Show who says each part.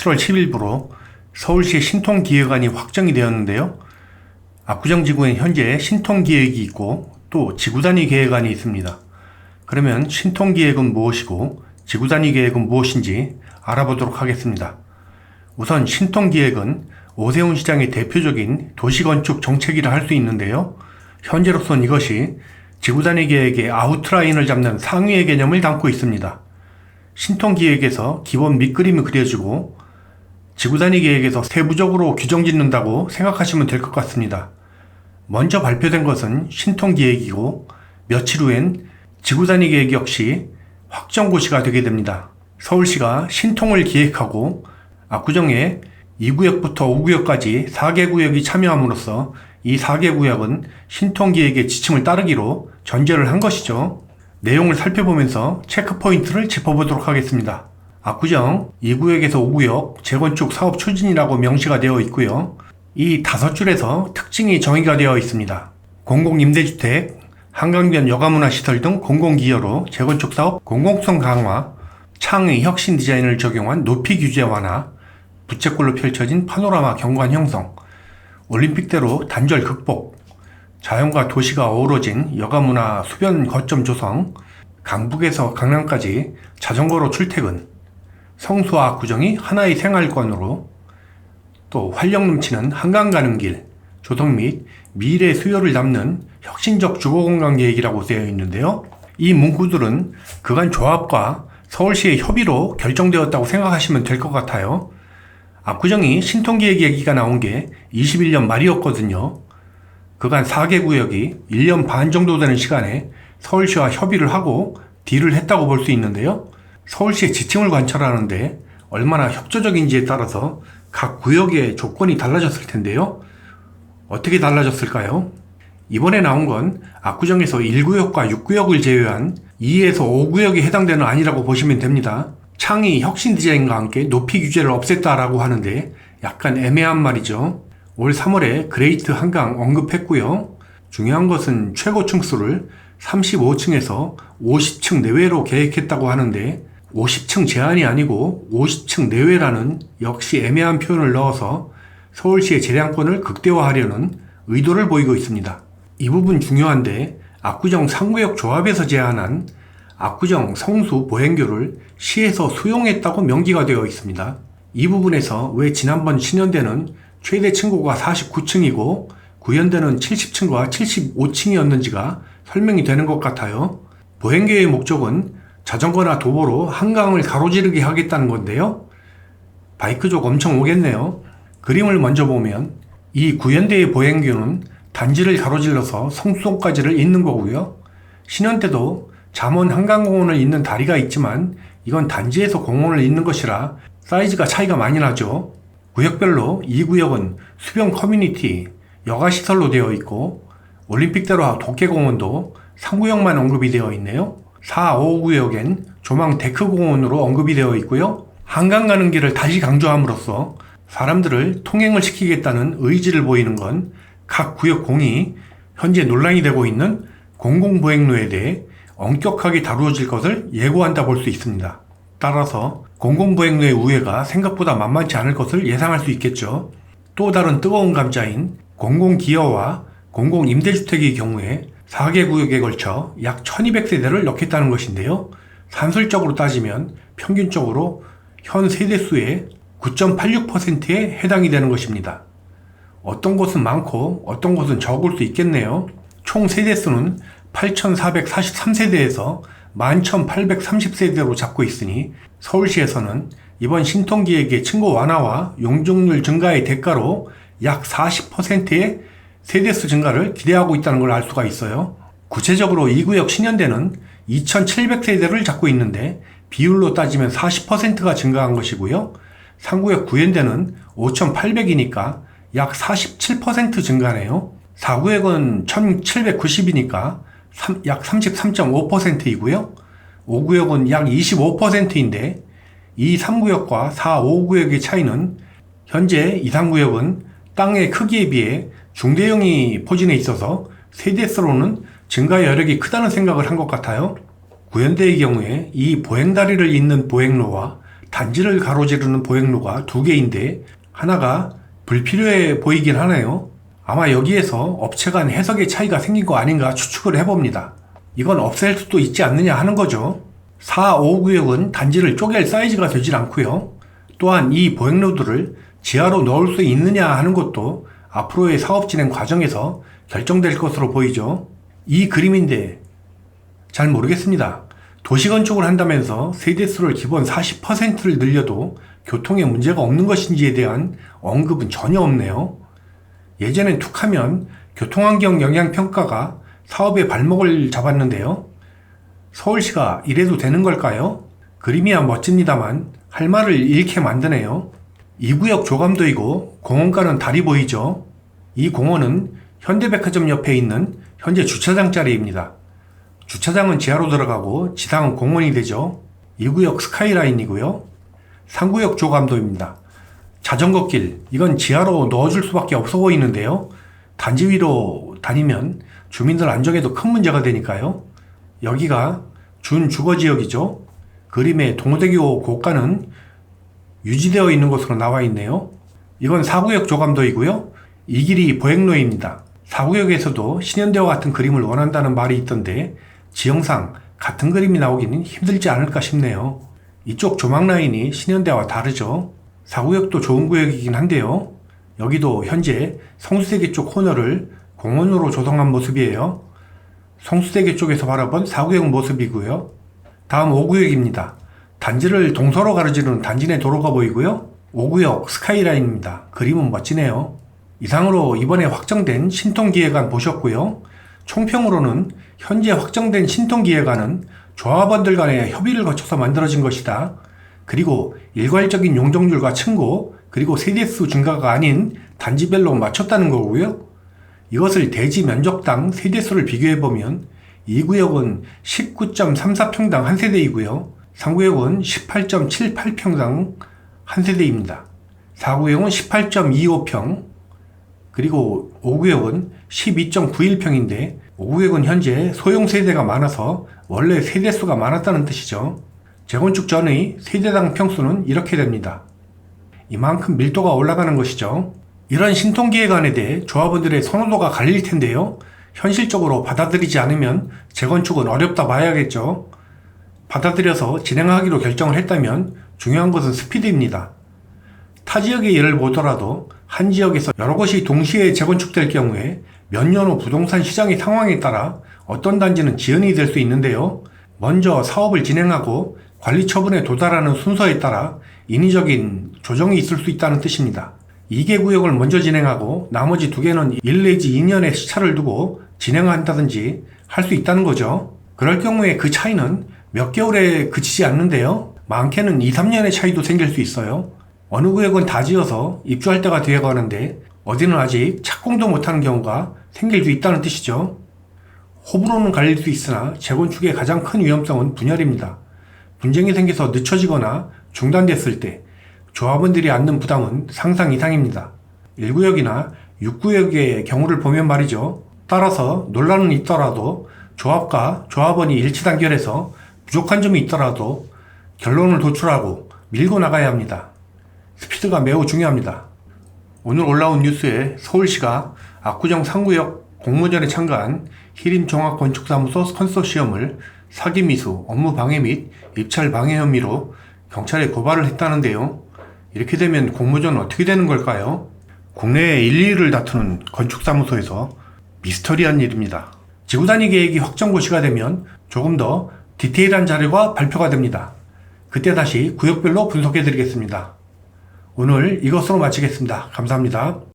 Speaker 1: 7월 10일부로 서울시 신통기획안이 확정이 되었는데요. 압구정지구엔 현재 신통기획이 있고 또 지구단위 계획안이 있습니다. 그러면 신통기획은 무엇이고 지구단위 계획은 무엇인지 알아보도록 하겠습니다. 우선 신통기획은 오세훈 시장의 대표적인 도시건축 정책이라 할 수 있는데요. 현재로선 이것이 지구단위 계획의 아웃라인을 잡는 상위의 개념을 담고 있습니다. 신통기획에서 기본 밑그림이 그려지고 지구단위 계획에서 세부적으로 규정 짓는다고 생각하시면 될 것 같습니다. 먼저 발표된 것은 신통기획이고 며칠 후엔 지구단위 계획 역시 확정고시가 되게 됩니다. 서울시가 신통을 기획하고 압구정에 2구역부터 5구역까지 4개 구역이 참여함으로써 이 4개 구역은 신통기획의 지침을 따르기로 전제를 한 것이죠. 내용을 살펴보면서 체크포인트를 짚어보도록 하겠습니다. 압구정 2구역에서 5구역 재건축 사업 추진이라고 명시가 되어 있고요. 이 5줄에서 특징이 정의가 되어 있습니다. 공공임대주택, 한강변 여가문화시설 등 공공기여로 재건축 사업 공공성 강화, 창의 혁신 디자인을 적용한 높이 규제 완화, 부채꼴로 펼쳐진 파노라마 경관 형성, 올림픽대로 단절 극복, 자연과 도시가 어우러진 여가문화 수변 거점 조성, 강북에서 강남까지 자전거로 출퇴근, 성수와 압구정이 하나의 생활권으로 또 활력 넘치는 한강 가는 길, 조성 및 미래 수요를 담는 혁신적 주거공간 계획이라고 되어 있는데요. 이 문구들은 그간 조합과 서울시의 협의로 결정되었다고 생각하시면 될 것 같아요. 압구정이 신통기획 얘기가 나온 게 21년 말이었거든요. 그간 4개 구역이 1년 반 정도 되는 시간에 서울시와 협의를 하고 딜을 했다고 볼 수 있는데요. 서울시의 지침을 관찰하는데 얼마나 협조적인지에 따라서 각 구역의 조건이 달라졌을 텐데요. 어떻게 달라졌을까요? 이번에 나온 건 압구정에서 1구역과 6구역을 제외한 2에서 5구역에 해당되는 안이라고 보시면 됩니다. 창의 혁신 디자인과 함께 높이 규제를 없앴다라고 하는데 약간 애매한 말이죠. 올 3월에 그레이트 한강 언급했고요. 중요한 것은 최고 층수를 35층에서 50층 내외로 계획했다고 하는데 50층 제한이 아니고 50층 내외라는 역시 애매한 표현을 넣어서 서울시의 재량권을 극대화하려는 의도를 보이고 있습니다. 이 부분 중요한데 압구정 3구역 조합에서 제안한 압구정 성수 보행교를 시에서 수용했다고 명기가 되어 있습니다. 이 부분에서 왜 지난번 신현대는 최대 층고가 49층이고 구현대는 70층과 75층이었는지가 설명이 되는 것 같아요. 보행교의 목적은 자전거나 도보로 한강을 가로지르게 하겠다는 건데요. 바이크족 엄청 오겠네요. 그림을 먼저 보면 이 구현대의 보행교는 단지를 가로질러서 성수동까지를 잇는 거고요. 신현대도 잠원 한강공원을 잇는 다리가 있지만 이건 단지에서 공원을 잇는 것이라 사이즈가 차이가 많이 나죠. 구역별로 2구역은 수변 커뮤니티, 여가시설로 되어 있고 올림픽대로와 도계공원도 3구역만 언급이 되어 있네요. 4, 5구역엔 조망 데크공원으로 언급이 되어 있고요. 한강 가는 길을 다시 강조함으로써 사람들을 통행을 시키겠다는 의지를 보이는 건 각 구역 공이 현재 논란이 되고 있는 공공보행로에 대해 엄격하게 다루어질 것을 예고한다 볼 수 있습니다. 따라서 공공보행로의 우회가 생각보다 만만치 않을 것을 예상할 수 있겠죠. 또 다른 뜨거운 감자인 공공기여와 공공임대주택의 경우에 4개 구역에 걸쳐 약 1200세대를 넣겠다는 것인데요. 산술적으로 따지면 평균적으로 현 세대수의 9.86%에 해당이 되는 것입니다. 어떤 곳은 많고 어떤 곳은 적을 수 있겠네요. 총 세대수는 8443세대에서 11830세대로 잡고 있으니 서울시에서는 이번 신통기획의 층고 완화와 용적률 증가의 대가로 약 40%의 세대수 증가를 기대하고 있다는 걸 알 수가 있어요. 구체적으로 2구역 신현대는 2700세대를 잡고 있는데 비율로 따지면 40%가 증가한 것이고요. 3구역 구현대는 5800이니까 약 47% 증가네요. 4구역은 1790이니까 약 33.5%이고요. 5구역은 약 25%인데 이 3구역과 4, 5구역의 차이는 현재 2, 3구역은 땅의 크기에 비해 중대형이 포진해 있어서 세대수로는 증가 여력이 크다는 생각을 한 것 같아요. 구현대의 경우에 이 보행다리를 잇는 보행로와 단지를 가로지르는 보행로가 두 개인데 하나가 불필요해 보이긴 하네요. 아마 여기에서 업체 간 해석의 차이가 생긴 거 아닌가 추측을 해봅니다. 이건 없앨 수도 있지 않느냐 하는 거죠. 4, 5구역은 단지를 쪼갤 사이즈가 되질 않고요. 또한 이 보행로들을 지하로 넣을 수 있느냐 하는 것도 앞으로의 사업 진행 과정에서 결정될 것으로 보이죠. 이 그림인데 잘 모르겠습니다. 도시건축을 한다면서 세대수를 기본 40%를 늘려도 교통에 문제가 없는 것인지에 대한 언급은 전혀 없네요. 예전엔 툭하면 교통환경 영향평가가 사업의 발목을 잡았는데요. 서울시가 이래도 되는 걸까요? 그림이야 멋집니다만 할 말을 잃게 만드네요. 2구역 조감도이고 공원가는 달이 보이죠. 이 공원은 현대백화점 옆에 있는 현재 주차장 자리입니다. 주차장은 지하로 들어가고 지상은 공원이 되죠. 2구역 스카이라인이고요. 3구역 조감도입니다. 자전거길, 이건 지하로 넣어줄 수밖에 없어 보이는데요. 단지 위로 다니면 주민들 안전에도 큰 문제가 되니까요. 여기가 준주거지역이죠. 그림의 동호대교 고가는 유지되어 있는 것으로 나와 있네요. 이건 4구역 조감도이고요. 이 길이 보행로입니다. 4구역에서도 신현대와 같은 그림을 원한다는 말이 있던데 지형상 같은 그림이 나오기는 힘들지 않을까 싶네요. 이쪽 조망 라인이 신현대와 다르죠. 4구역도 좋은 구역이긴 한데요. 여기도 현재 성수대교 쪽 코너를 공원으로 조성한 모습이에요. 성수대교 쪽에서 바라본 4구역 모습이고요. 다음 5구역입니다. 단지를 동서로 가로지르는 단지 내 도로가 보이고요. 5구역 스카이라인입니다. 그림은 멋지네요. 이상으로 이번에 확정된 신통기획안 보셨고요. 총평으로는 현재 확정된 신통기획안은 조합원들 간의 협의를 거쳐서 만들어진 것이다. 그리고 일괄적인 용적률과 층고, 그리고 세대수 증가가 아닌 단지별로 맞췄다는 거고요. 이것을 대지 면적당 세대수를 비교해보면 2구역은 19.34평당 한 세대이고요. 3구역은 18.78평당 한 세대입니다. 4구역은 18.25평, 그리고 5구역은 12.91평인데 5구역은 현재 소형 세대가 많아서 원래 세대수가 많았다는 뜻이죠. 재건축 전의 세대당 평수는 이렇게 됩니다. 이만큼 밀도가 올라가는 것이죠. 이런 신통기획안에 대해 조합원들의 선호도가 갈릴 텐데요. 현실적으로 받아들이지 않으면 재건축은 어렵다 봐야겠죠. 받아들여서 진행하기로 결정을 했다면 중요한 것은 스피드입니다. 타 지역의 예를 보더라도 한 지역에서 여러 곳이 동시에 재건축될 경우에 몇 년 후 부동산 시장의 상황에 따라 어떤 단지는 지연이 될 수 있는데요. 먼저 사업을 진행하고 관리 처분에 도달하는 순서에 따라 인위적인 조정이 있을 수 있다는 뜻입니다. 2개 구역을 먼저 진행하고 나머지 2개는 1 내지 2년의 시차를 두고 진행한다든지 할 수 있다는 거죠. 그럴 경우에 그 차이는 몇 개월에 그치지 않는데요. 많게는 2, 3년의 차이도 생길 수 있어요. 어느 구역은 다 지어서 입주할 때가 되어가는데 어디는 아직 착공도 못하는 경우가 생길 수 있다는 뜻이죠. 호불호는 갈릴 수 있으나 재건축의 가장 큰 위험성은 분열입니다. 분쟁이 생겨서 늦춰지거나 중단됐을 때 조합원들이 안는 부담은 상상 이상입니다. 1구역이나 6구역의 경우를 보면 말이죠. 따라서 논란은 있더라도 조합과 조합원이 일치 단결해서 부족한 점이 있더라도 결론을 도출하고 밀고 나가야 합니다. 스피드가 매우 중요합니다. 오늘 올라온 뉴스에 서울시가 압구정 3구역 공모전에 참가한 히림종합건축사무소 컨소시엄을 사기미수, 업무방해 및 입찰방해 혐의로 경찰에 고발을 했다는데요. 이렇게 되면 공모전은 어떻게 되는 걸까요? 국내의 1, 2위를 다투는 건축사무소에서 미스터리한 일입니다. 지구단위 계획이 확정고시가 되면 조금 더 디테일한 자료가 발표가 됩니다. 그때 다시 구역별로 분석해 드리겠습니다. 오늘 이것으로 마치겠습니다. 감사합니다.